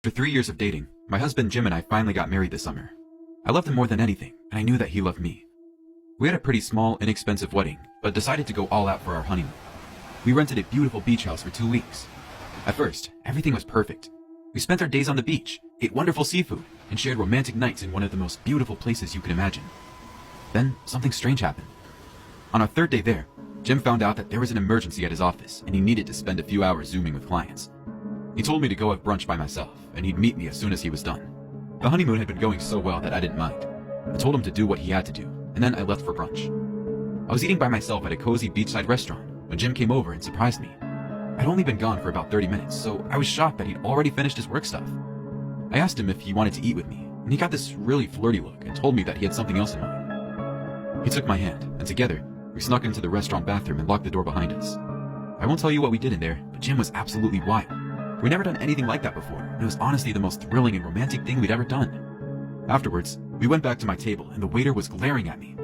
After 3 years of dating, my husband Jim and I finally got married this summer. I loved him more than anything, and I knew that he loved me. We had a pretty small, inexpensive wedding, but decided to go all out for our honeymoon. We rented a beautiful beach house for 2 weeks. At first, everything was perfect. We spent our days on the beach, ate wonderful seafood, and shared romantic nights in one of the most beautiful places you could imagine. Then, something strange happened. On our 3rd day there, Jim found out that there was an emergency at his office, and he needed to spend a few hours Zooming with clients. He told me to go have brunch by myself, and he'd meet me as soon as he was done. The honeymoon had been going so well that I didn't mind. I told him to do what he had to do, and then I left for brunch. I was eating by myself at a cozy beachside restaurant when Jim came over and surprised me. I'd only been gone for about 30 minutes, so I was shocked that he'd already finished his work stuff. I asked him if he wanted to eat with me, and he got this really flirty look and told me that he had something else in mind. He took my hand, and together, we snuck into the restaurant bathroom and locked the door behind us. I won't tell you what we did in there, but Jim was absolutely wild. We'd never done anything like that before, and it was honestly the most thrilling and romantic thing we'd ever done. Afterwards, we went back to my table, and the waiter was glaring at me.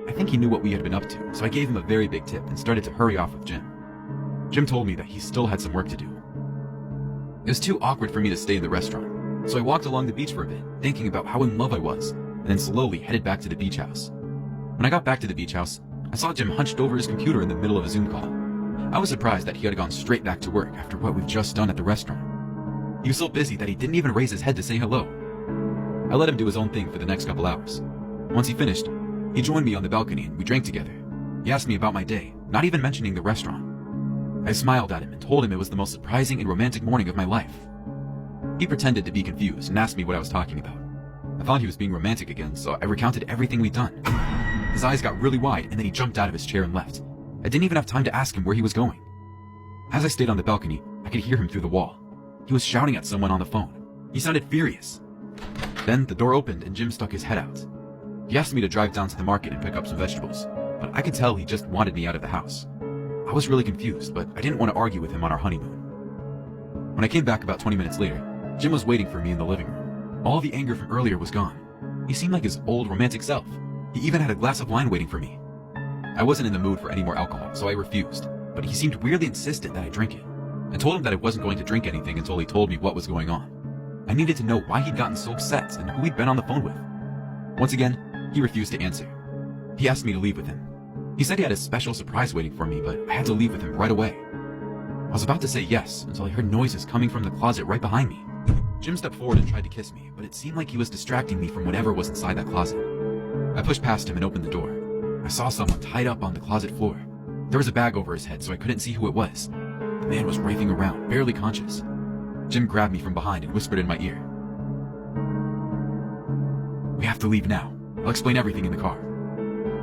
I think he knew what we had been up to, so I gave him a very big tip and started to hurry off with Jim. Jim told me that he still had some work to do. It was too awkward for me to stay in the restaurant, so I walked along the beach for a bit, thinking about how in love I was, and then slowly headed back to the beach house. When I got back to the beach house, I saw Jim hunched over his computer in the middle of a Zoom call. I was surprised that he had gone straight back to work after what we've just done at the restaurant. He was so busy that he didn't even raise his head to say hello. I let him do his own thing for the next couple hours. Once he finished, he joined me on the balcony and we drank together. He asked me about my day, not even mentioning the restaurant. I smiled at him and told him it was the most surprising and romantic morning of my life. He pretended to be confused and asked me what I was talking about. I thought he was being romantic again, so I recounted everything we'd done. His eyes got really wide and then he jumped out of his chair and left. I didn't even have time to ask him where he was going. As I stayed on the balcony, I could hear him through the wall. He was shouting at someone on the phone. He sounded furious. Then the door opened and Jim stuck his head out. He asked me to drive down to the market and pick up some vegetables, but I could tell he just wanted me out of the house. I was really confused, but I didn't want to argue with him on our honeymoon. When I came back about 20 minutes later, Jim was waiting for me in the living room. All the anger from earlier was gone. He seemed like his old romantic self. He even had a glass of wine waiting for me. I wasn't in the mood for any more alcohol, so I refused, but he seemed weirdly insistent that I drink it. I told him that I wasn't going to drink anything until he told me what was going on. I needed to know why he'd gotten so upset and who he'd been on the phone with. Once again, he refused to answer. He asked me to leave with him. He said he had a special surprise waiting for me, but I had to leave with him right away. I was about to say yes until I heard noises coming from the closet right behind me. Jim stepped forward and tried to kiss me, but it seemed like he was distracting me from whatever was inside that closet. I pushed past him and opened the door. I saw someone tied up on the closet floor. There was a bag over his head, so I couldn't see who it was. The man was writhing around, barely conscious. Jim grabbed me from behind and whispered in my ear, "We have to leave now. I'll explain everything in the car."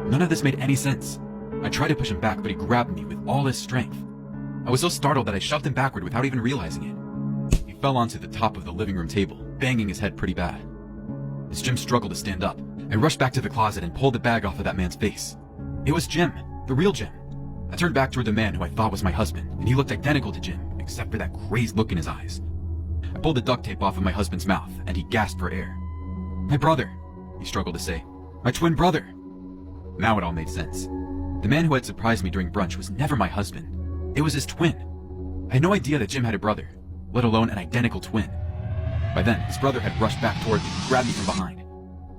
None of this made any sense. I tried to push him back, but he grabbed me with all his strength. I was so startled that I shoved him backward without even realizing it. He fell onto the top of the living room table, banging his head pretty bad. As Jim struggled to stand up, I rushed back to the closet and pulled the bag off of that man's face. It was Jim, the real Jim. I turned back toward the man who I thought was my husband, and he looked identical to Jim, except for that crazed look in his eyes. I pulled the duct tape off of my husband's mouth, and he gasped for air. "My brother," he struggled to say. "My twin brother." Now it all made sense. The man who had surprised me during brunch was never my husband. It was his twin. I had no idea that Jim had a brother, let alone an identical twin. By then, his brother had rushed back toward me and grabbed me from behind.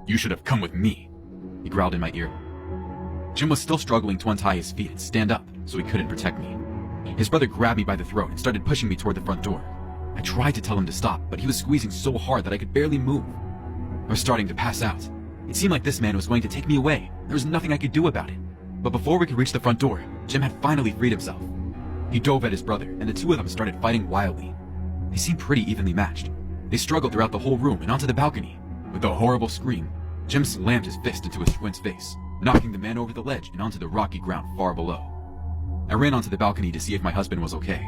"You should have come with me," he growled in my ear. Jim was still struggling to untie his feet and stand up, so he couldn't protect me. His brother grabbed me by the throat and started pushing me toward the front door. I tried to tell him to stop, but he was squeezing so hard that I could barely move. I was starting to pass out. It seemed like this man was going to take me away. There was nothing I could do about it. But before we could reach the front door, Jim had finally freed himself. He dove at his brother, and the two of them started fighting wildly. They seemed pretty evenly matched. They struggled throughout the whole room and onto the balcony. With a horrible scream, Jim slammed his fist into his twin's face, knocking the man over the ledge and onto the rocky ground far below. I ran onto the balcony to see if my husband was okay.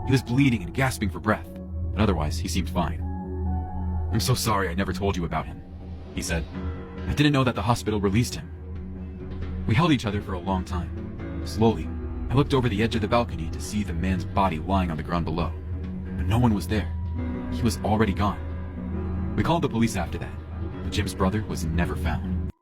He was bleeding and gasping for breath, but otherwise he seemed fine. "I'm so sorry I never told you about him," he said. "I didn't know that the hospital released him." We held each other for a long time. Slowly, I looked over the edge of the balcony to see the man's body lying on the ground below, but no one was there. He was already gone. We called the police after that, but Jim's brother was never found.